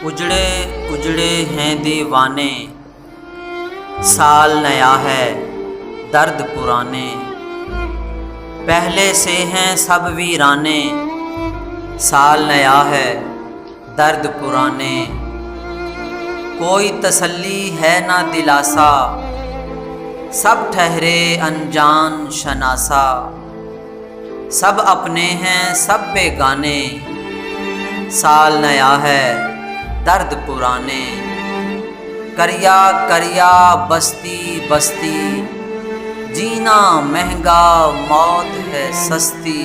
उजड़े उजड़े हैं दीवाने, साल नया है दर्द पुराने। पहले से हैं सब वीराने, साल नया है दर्द पुराने। कोई तसल्ली है ना दिलासा, सब ठहरे अनजान शनासा। सब अपने हैं सब बेगाने, साल नया है दर्द पुराने। करिया करिया बस्ती बस्ती, जीना महंगा मौत है सस्ती।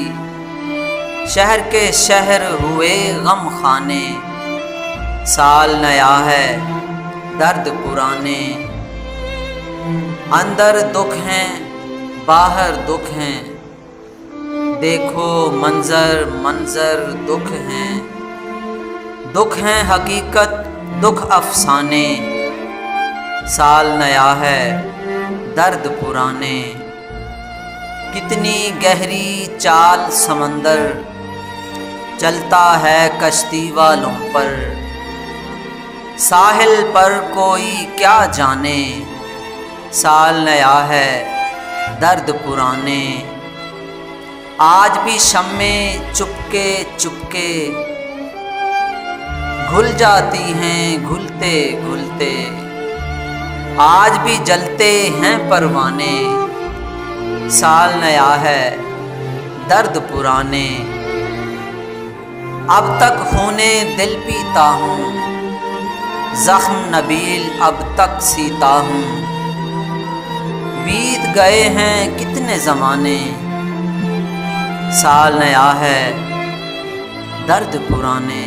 शहर के शहर हुए गम खाने, साल नया है दर्द पुराने। अंदर दुख हैं बाहर दुख हैं, देखो मंजर मंजर दुख हैं। दुख हैं हकीकत दुख अफसाने, साल नया है दर्द पुराने। कितनी गहरी चाल समंदर, चलता है कश्ती वालों पर। साहिल पर कोई क्या जाने, साल नया है दर्द पुराने। आज भी शम्मे चुपके चुपके, घुल जाती हैं घुलते घुलते। आज भी जलते हैं परवाने, साल नया है दर्द पुराने। अब तक खूने दिल पीता हूँ, जख्म नबील अब तक सीता हूँ। बीत गए हैं कितने ज़माने, साल नया है दर्द पुराने।